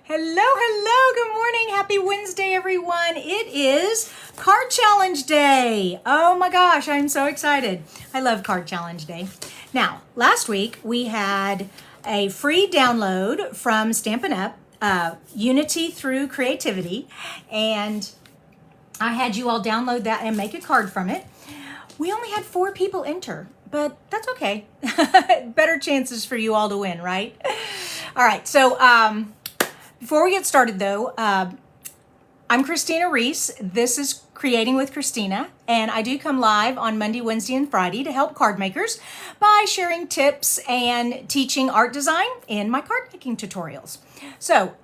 Hello, good morning. Happy Wednesday, everyone. It is Card Challenge Day. Oh my gosh, I'm so excited. I love Card Challenge Day. Now, last week we had a free download from Stampin' Up, Unity Through Creativity, and I had you all download that and make a card from it. We only had 4 people enter, but that's okay. Better chances for you all to win, right? All right, so before we get started though, I'm Kristina Reese. This is Creating with Kristina, and I do come live on Monday, Wednesday, and Friday to help card makers by sharing tips and teaching art design in my card making tutorials. So,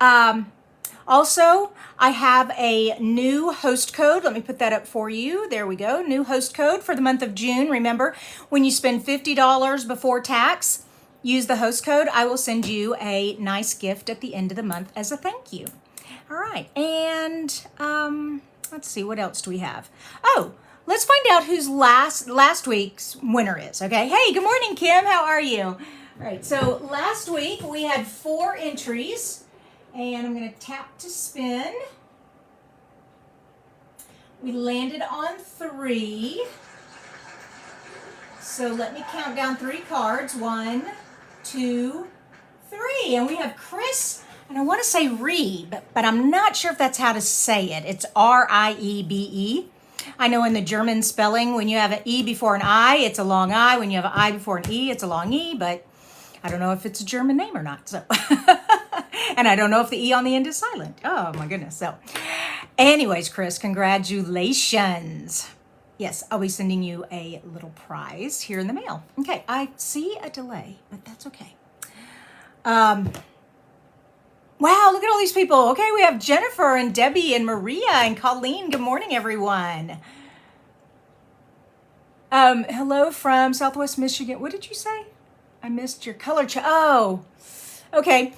also, I have a new host code. Let me put that up for you. There we go. New host code for the month of June. Remember, when you spend $50 before tax, use the host code. I will send you a nice gift at the end of the month as a thank you. All right. And let's see, what else do we have? Oh, let's find out who's last week's winner is. Okay. Hey, good morning, Kim. How are you? All right. So last week we had 4 entries. And I'm going to tap to spin. We landed on 3. So let me count down 3 cards. 1, 2, 3. And we have Chris, and I want to say Riebe, but I'm not sure if that's how to say it. It's R-I-E-B-E. I know in the German spelling, when you have an E before an I, it's a long I. When you have an I before an E, it's a long E, but I don't know if it's a German name or not. So, and I don't know if the E on the end is silent. Oh my goodness. So anyways, Chris, congratulations. Yes, I'll be sending you a little prize here in the mail. Okay, I see a delay, but that's okay. Wow, look at all these people. Okay, we have Jennifer and Debbie and Maria and Colleen. Good morning, everyone. Hello from Southwest Michigan. What did you say? I missed your color oh, okay.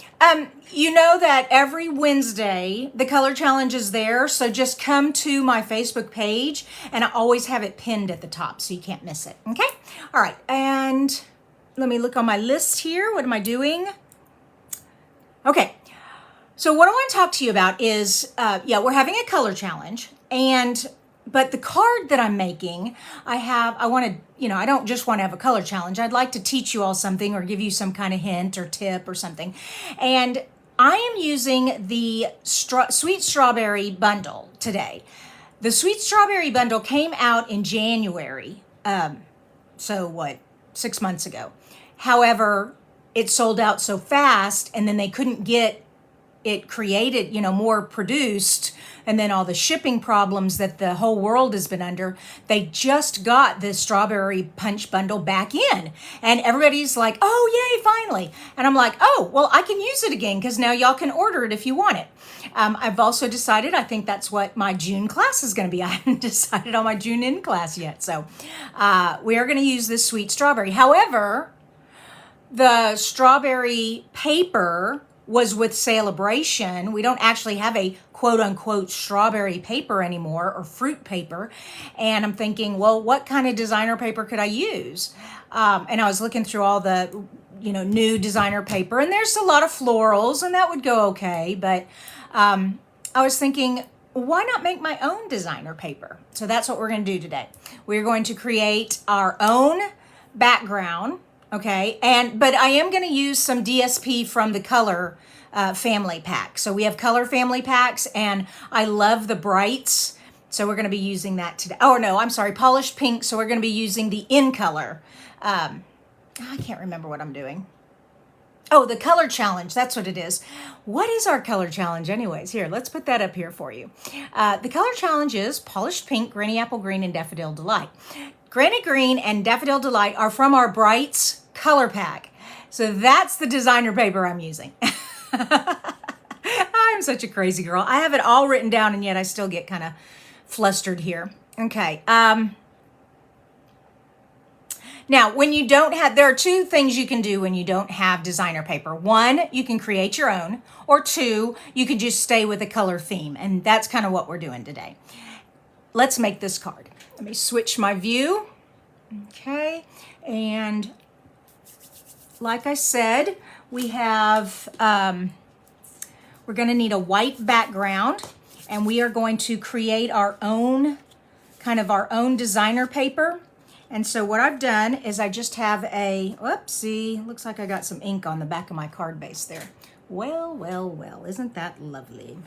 You know that every Wednesday, the color challenge is there. So just come to my Facebook page and I always have it pinned at the top so you can't miss it. Okay. All right. And let me look on my list here. What am I doing? Okay. So what I want to talk to you about is, we're having a color challenge, but the card that I'm making, I don't just want to have a color challenge. I'd like to teach you all something or give you some kind of hint or tip or something. And I am using the Sweet Strawberry bundle today. The Sweet Strawberry bundle came out in January. 6 months ago. However, it sold out so fast and then they couldn't get it created, more produced, and then all the shipping problems that the whole world has been under, they just got the Strawberry Punch bundle back in. And everybody's like, oh, yay, finally. And I'm like, oh, well, I can use it again because now y'all can order it if you want it. I've also decided, I think that's what my June class is going to be. I haven't decided on my June in class yet. So we are going to use this Sweet Strawberry. However, the strawberry paper was with Celebration. We don't actually have a quote unquote strawberry paper anymore or fruit paper. And I'm thinking, well, what kind of designer paper could I use? And I was looking through all the, new designer paper, and there's a lot of florals and that would go okay. But I was thinking, why not make my own designer paper? So that's what we're going to do today. We're going to create our own background. Okay, but I am going to use some DSP from the color family pack. So we have color family packs, and I love the brights. So we're going to be using that today. Oh, no, I'm sorry, polished pink. So we're going to be using the in color. I can't remember what I'm doing. Oh, the color challenge. That's what it is. What is our color challenge anyways? Here, let's put that up here for you. The color challenge is polished pink, granny apple green, and Daffodil Delight. Granny Green and Daffodil Delight are from our Brights color pack. So that's the designer paper I'm using. I'm such a crazy girl. I have it all written down and yet I still get kind of flustered here. Okay. Now, when you don't have, there are 2 things you can do when you don't have designer paper. 1, you can create your own, or 2, you can just stay with a color theme. And that's kind of what we're doing today. Let's make this card. Let me switch my view. Okay. And like I said, we have we're going to need a white background, and we are going to create our own, kind of our own designer paper. And so what I've done is I just have a, whoopsie, looks like I got some ink on the back of my card base there. Well, well, well, isn't that lovely?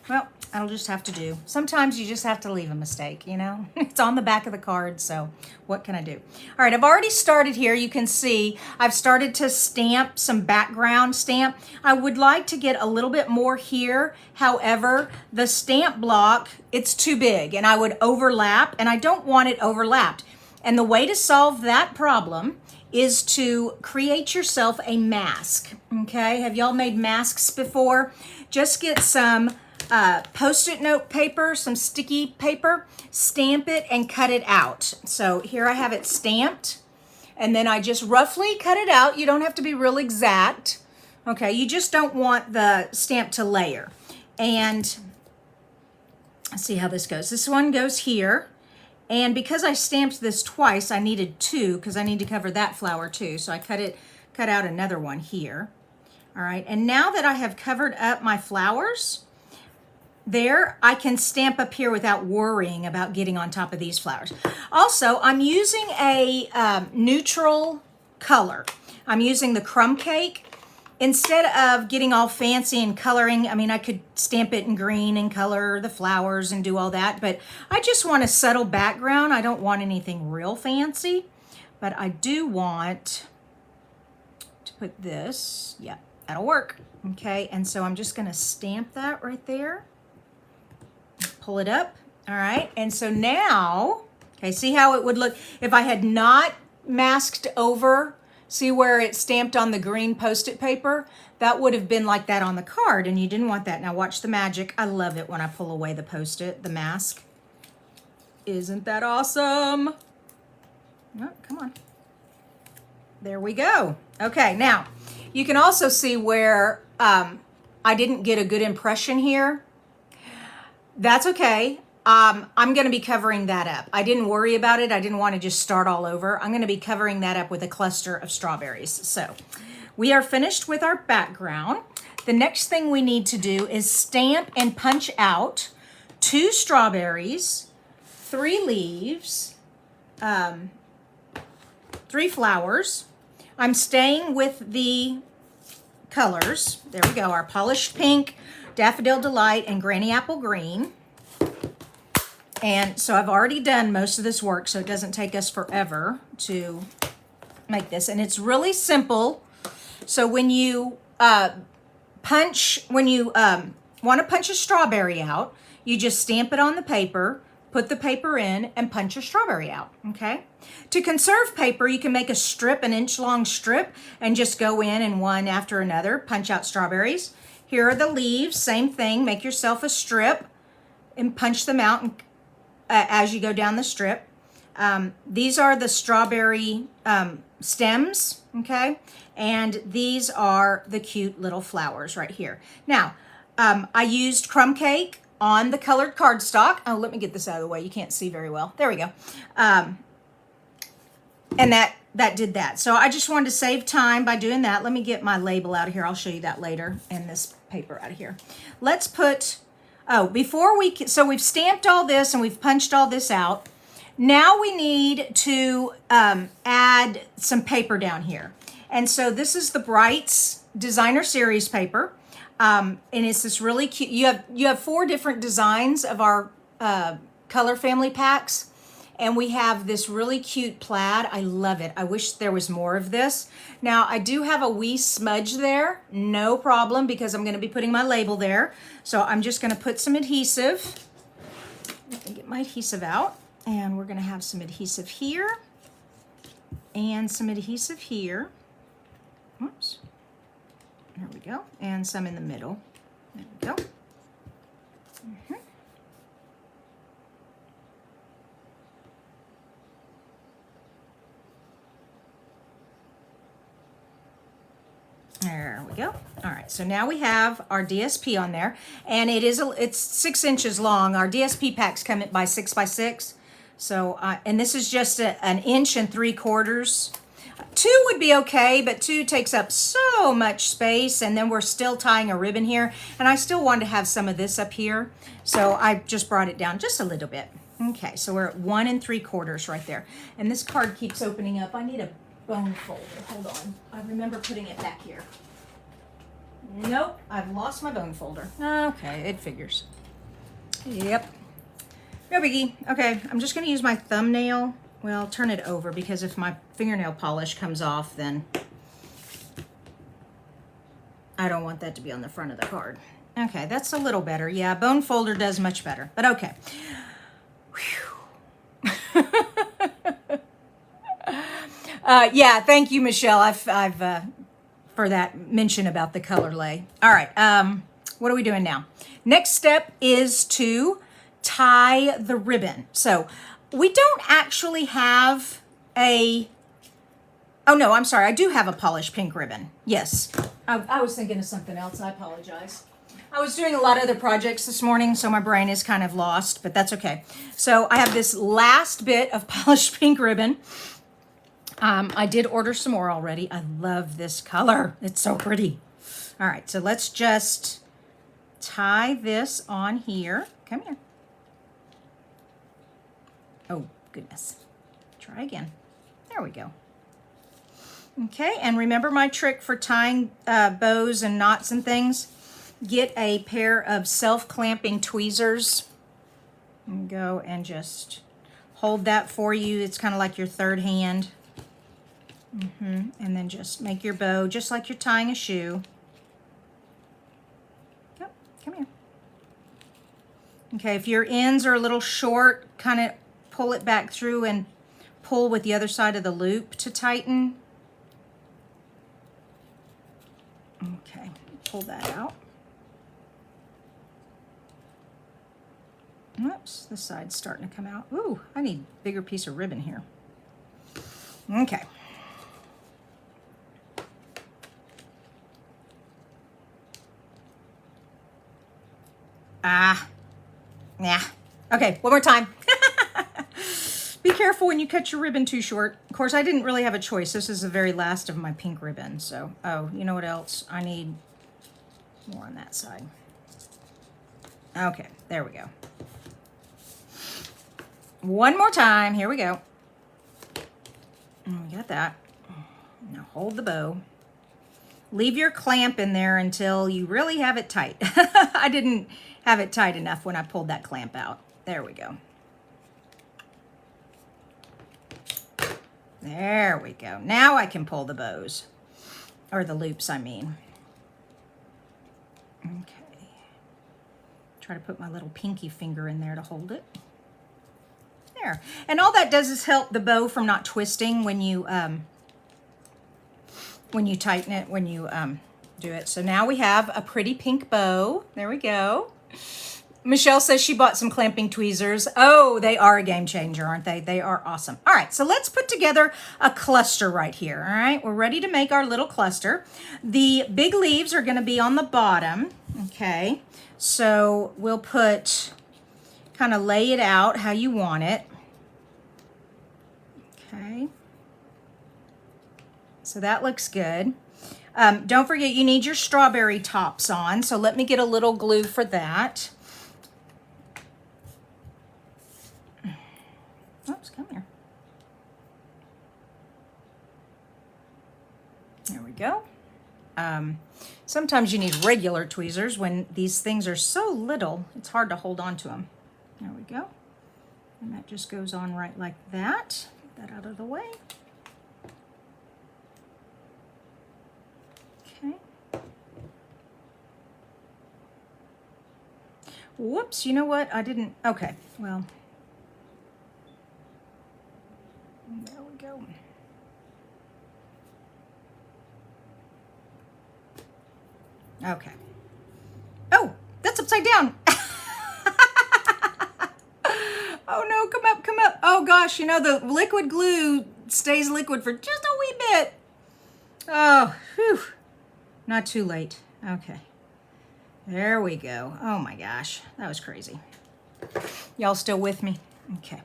Well, I'll just have to do. Sometimes you just have to leave a mistake, you know? It's on the back of the card, so what can I do? All right, I've already started here. You can see I've started to stamp some background stamp. I would like to get a little bit more here. However, the stamp block, it's too big, and I would overlap, and I don't want it overlapped. And the way to solve that problem is to create yourself a mask, okay? Have y'all made masks before? Just get some Post-it note paper, some sticky paper, stamp it and cut it out. So here I have it stamped, and then I just roughly cut it out. You don't have to be real exact. Okay, you just don't want the stamp to layer. And let's see how this goes. This one goes here. And because I stamped this twice, I needed two because I need to cover that flower too. So I cut out another one here. All right, and now that I have covered up my flowers, there, I can stamp up here without worrying about getting on top of these flowers. Also, I'm using a neutral color. I'm using the crumb cake. Instead of getting all fancy and coloring, I mean, I could stamp it in green and color the flowers and do all that, but I just want a subtle background. I don't want anything real fancy, but I do want to put this, yeah, that'll work. Okay, and so I'm just gonna stamp that right there. Pull it up, all right? And so now, okay, see how it would look if I had not masked over. See where it's stamped on the green Post-it paper? That would have been like that on the card, and you didn't want that. Now watch the magic. I love it when I pull away the Post-it, the mask. Isn't that awesome? Oh, come on. There we go. Okay, now you can also see where I didn't get a good impression here. That's okay. I'm going to be covering that up. I didn't worry about it. I didn't want to just start all over. I'm going to be covering that up with a cluster of strawberries. So we are finished with our background. The next thing we need to do is stamp and punch out 2 strawberries, 3 leaves, 3 flowers. I'm staying with the colors. There we go. Our polished pink, Daffodil Delight, and Granny Apple Green. And so I've already done most of this work, so it doesn't take us forever to make this. And it's really simple. So when you want to punch a strawberry out, you just stamp it on the paper, put the paper in, and punch a strawberry out, okay? To conserve paper, you can make a strip, an inch-long strip, and just go in and one after another, punch out strawberries. Here are the leaves, same thing. Make yourself a strip and punch them out as you go down the strip. These are the strawberry stems, okay? And these are the cute little flowers right here. Now, I used crumb cake on the colored cardstock. Oh, let me get this out of the way. You can't see very well. There we go. And that did that. So I just wanted to save time by doing that. Let me get my label out of here. I'll show you that later, and this paper out of here. Let's put, so we've stamped all this and we've punched all this out. Now we need to add some paper down here. And so this is the Brights Designer Series paper. And it's this really cute, you have 4 different designs of our color family packs. And we have this really cute plaid. I love it. I wish there was more of this. Now, I do have a wee smudge there. No problem, because I'm going to be putting my label there. So I'm just going to put some adhesive. Let me get my adhesive out. And we're going to have some adhesive here. And some adhesive here. Oops. There we go. And some in the middle. There we go. Mm-hmm. There we go. All right, so now we have our DSP on there, and it's 6 inches long. Our DSP packs come by 6 by 6. So, and this is just an 1 3/4. 2 would be okay, but 2 takes up so much space, and then we're still tying a ribbon here, and I still wanted to have some of this up here, so I just brought it down just a little bit. Okay, so we're at 1 3/4 right there, and this card keeps opening up. I need a bone folder. Hold on. I remember putting it back here. Nope, I've lost my bone folder. Okay, it figures. Yep. No biggie. Okay, I'm just going to use my thumbnail. Well, turn it over, because if my fingernail polish comes off, then I don't want that to be on the front of the card. Okay, that's a little better. Yeah, bone folder does much better, but okay. Yeah, thank you, Michelle. I've for that mention about the color lay. All right, what are we doing now? Next step is to tie the ribbon. So we don't actually have a, oh no, I'm sorry, I do have a polished pink ribbon. Yes, I was thinking of something else. I apologize. I was doing a lot of other projects this morning, so my brain is kind of lost, but that's okay. So I have this last bit of polished pink ribbon. I did order some more already. I love this color. It's so pretty. All right, so let's just tie this on here. Come here. Oh, goodness. Try again. There we go. Okay, and remember my trick for tying bows and knots and things? Get a pair of self-clamping tweezers and go and just hold that for you. It's kind of like your third hand. And then just make your bow just like you're tying a shoe. Yep, come here. Okay, if your ends are a little short, kind of pull it back through and pull with the other side of the loop to tighten. Okay, pull that out. Oops, this side's starting to come out. Ooh, I need a bigger piece of ribbon here. Okay. Yeah. Okay, one more time. Be careful when you cut your ribbon too short. Of course, I didn't really have a choice. This is the very last of my pink ribbon. So, oh, you know what else? I need more on that side. Okay, there we go. One more time. Here we go. We got that. Now hold the bow. Leave your clamp in there until you really have it tight. I didn't have it tight enough when I pulled that clamp out. There we go. There we go. Now I can pull the bows, or the loops, I mean. Okay. Try to put my little pinky finger in there to hold it. There. And all that does is help the bow from not twisting when you tighten it, when you do it. So now we have a pretty pink bow. There we go. Michelle says she bought some clamping tweezers. Oh, they are a game changer, aren't they? They are awesome. All right, so let's put together a cluster right here. All right, we're ready to make our little cluster. The big leaves are going to be on the bottom. Okay, so we'll kind of lay it out how you want it. Okay. So that looks good. Don't forget you need your strawberry tops on. So let me get a little glue for that. Oops, come here. There we go. Sometimes you need regular tweezers when these things are so little. It's hard to hold on to them. There we go. And that just goes on right like that. Get that out of the way. Okay. Whoops, you know what? I didn't, okay, well, there we go. Okay. Oh, that's upside down. Oh no, come up, come up. Oh gosh, you know, the liquid glue stays liquid for just a wee bit. Oh, whew. Not too late. Okay. There we go. Oh my gosh, that was crazy. Y'all still with me? Okay.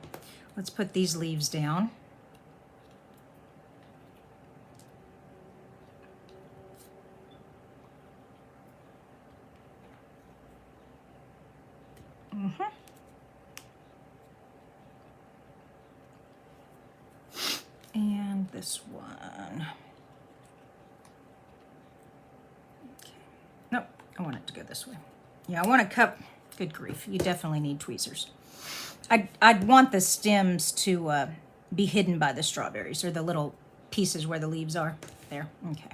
Let's put these leaves down. And this one. Okay. Nope, I want it to go this way. Yeah, I want to cut. Good grief, you definitely need tweezers. I'd want the stems to be hidden by the strawberries, or the little pieces where the leaves are. There, okay.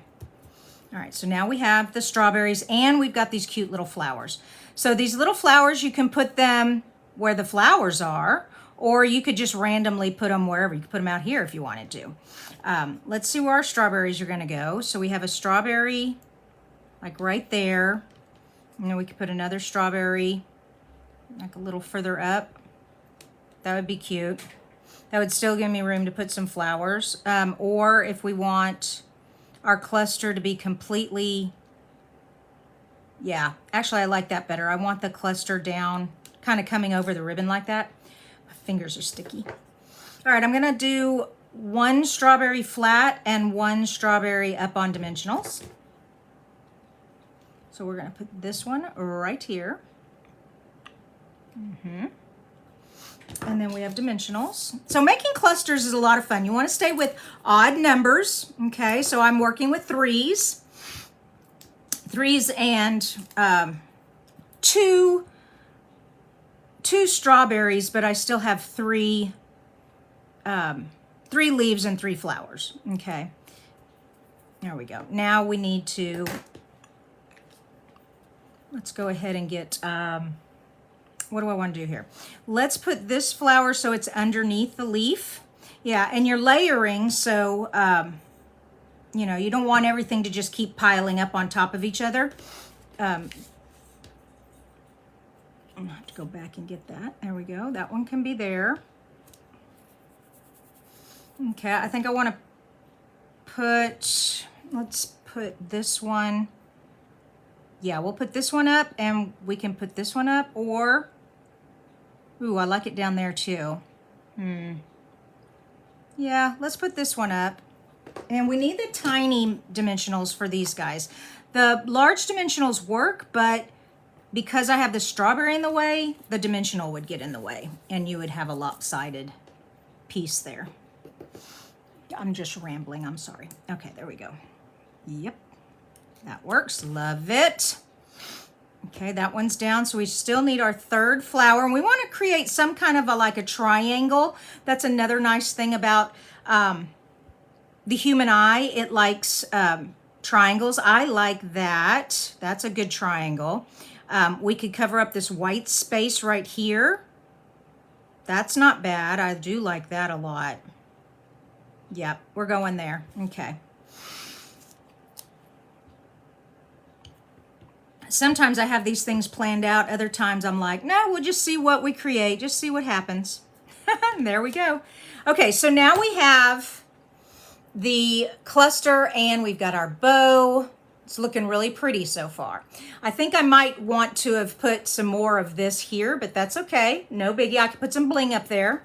All right, so now we have the strawberries and we've got these cute little flowers. So these little flowers, you can put them where the flowers are, or you could just randomly put them wherever. You could put them out here if you wanted to. Let's see where our strawberries are gonna go. So we have a strawberry like right there. And then we could put another strawberry like a little further up. That would be cute. That would still give me room to put some flowers. Or if we want our cluster to be completely, yeah, actually I like that better. I want the cluster down, kind of coming over the ribbon like that. My fingers are sticky. All right, I'm gonna do one strawberry flat and one strawberry up on dimensionals. So we're gonna put this one right here. And then we have dimensionals. So making clusters is a lot of fun. You want to stay with odd numbers. Okay, so I'm working with threes and two strawberries, but I still have three leaves and 3 flowers. Okay, there we go. Now we need to, let's go ahead and get, what do I want to do here? Let's put this flower so it's underneath the leaf. Yeah, and you're layering, so, you know, you don't want everything to just keep piling up on top of each other. I'm gonna have to go back and get that. There we go. That one can be there. Okay, I think I want to put, let's put this one. Yeah, we'll put this one up, and we can put this one up, or, ooh, I like it down there too. Yeah, let's put this one up. And we need the tiny dimensionals for these guys. The large dimensionals work, but because I have the strawberry in the way, the dimensional would get in the way, and you would have a lopsided piece there. I'm just rambling, I'm sorry. Okay, there we go. Yep, that works, love it. Okay, that one's down, so we still need our third flower, and we want to create some kind of like a triangle. That's another nice thing about the human eye. It likes triangles. I like that. That's a good triangle. We could cover up this white space right here. That's not bad. I do like that a lot. Yep, we're going there. Okay. Sometimes I have these things planned out. Other times I'm like, no, we'll just see what we create. Just see what happens. There we go. Okay, so now we have the cluster and we've got our bow. It's looking really pretty so far. I think I might want to have put some more of this here, but that's okay. No biggie. I can put some bling up there.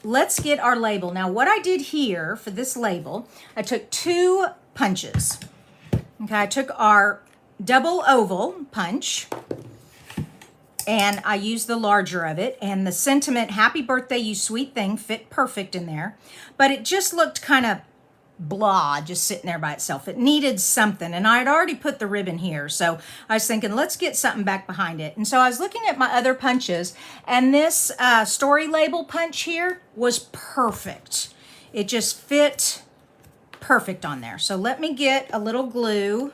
Let's get our label. Now, what I did here for this label, I took 2 punches. Okay, I took our double oval punch and I used the larger of it, and the sentiment, happy birthday, you sweet thing, fit perfect in there, but it just looked kind of blah, just sitting there by itself. It needed something, and I had already put the ribbon here, so I was thinking, let's get something back behind it. And so I was looking at my other punches, and this story label punch here was perfect. It just fit perfect on there. So let me get a little glue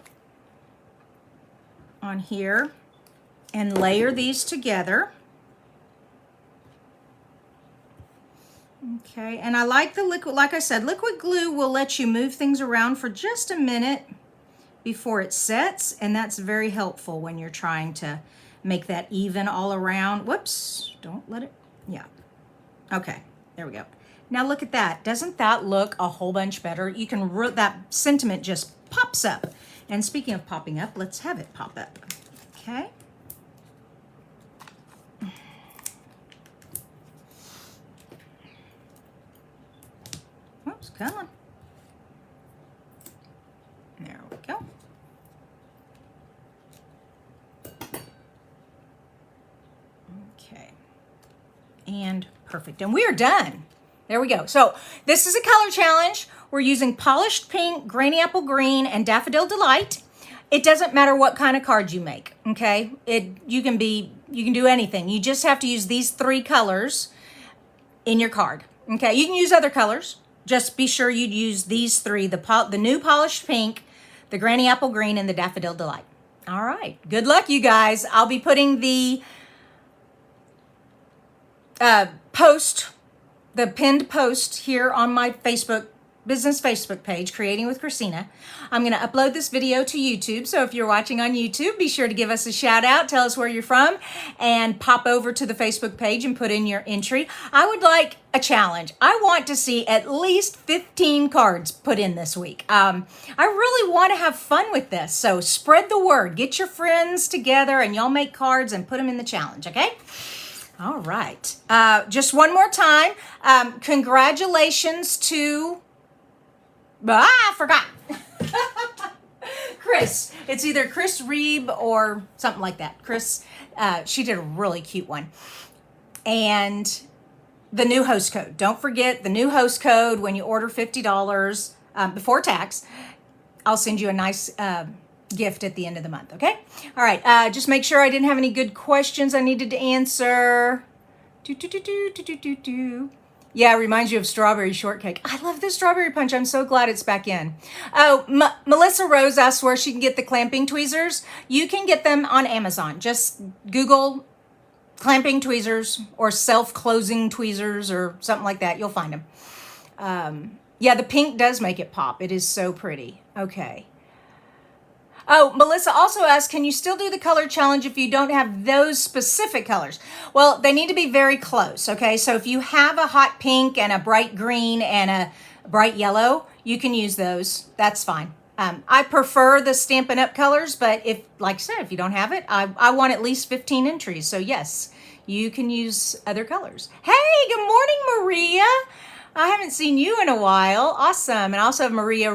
on here and layer these together. Okay, and I like the liquid, like I said, liquid glue will let you move things around for just a minute before it sets, and that's very helpful when you're trying to make that even all around. Whoops, don't let it, yeah. Okay, there we go. Now look at that. Doesn't that look a whole bunch better? You can, that sentiment just pops up. And speaking of popping up, let's have it pop up. Okay. Oops, come on. There we go. Okay. And perfect. And we are done. There we go. So this is a color challenge. We're using Polished Pink, Granny Apple Green, and Daffodil Delight. It doesn't matter what kind of card you make, okay? You can do anything. You just have to use these 3 colors in your card, okay? You can use other colors. Just be sure you use these 3, the new Polished Pink, the Granny Apple Green, and the Daffodil Delight. All right. Good luck, you guys. I'll be putting the pinned post here on my business Facebook page, Creating with Kristina. I'm going to upload this video to YouTube. So if you're watching on YouTube, be sure to give us a shout out, tell us where you're from, and pop over to the Facebook page and put in your entry. I would like a challenge. I want to see at least 15 cards put in this week. I really want to have fun with this. So spread the word. Get your friends together and y'all make cards and put them in the challenge, okay? All right. Just one more time. Congratulations to... I forgot. Chris. It's either Chris Reeb or something like that. Chris, she did a really cute one. And the new host code. Don't forget the new host code when you order $50 before tax. I'll send you a nice gift at the end of the month, okay? All right, just make sure I didn't have any good questions I needed to answer. Yeah, it reminds you of strawberry shortcake. I love the strawberry punch. I'm so glad it's back in. Oh, Melissa Rose asked where she can get the clamping tweezers. You can get them on Amazon. Just Google clamping tweezers or self-closing tweezers or something like that. You'll find them. Yeah, the pink does make it pop. It is so pretty. Okay. Oh, Melissa also asked, can you still do the color challenge if you don't have those specific colors? Well, they need to be very close, okay? So if you have a hot pink and a bright green and a bright yellow, you can use those. That's fine. I prefer the Stampin' Up! Colors, but if, like I said, if you don't have it, I want at least 15 entries. So yes, you can use other colors. Hey, good morning, Maria. I haven't seen you in a while. Awesome. And I also have Maria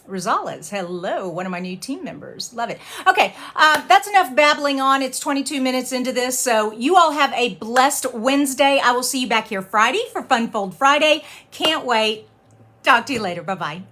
Rosales. Hello, one of my new team members. Love it. Okay, that's enough babbling on. It's 22 minutes into this, so you all have a blessed Wednesday. I will see you back here Friday for Fun Fold Friday. Can't wait. Talk to you later. Bye-bye.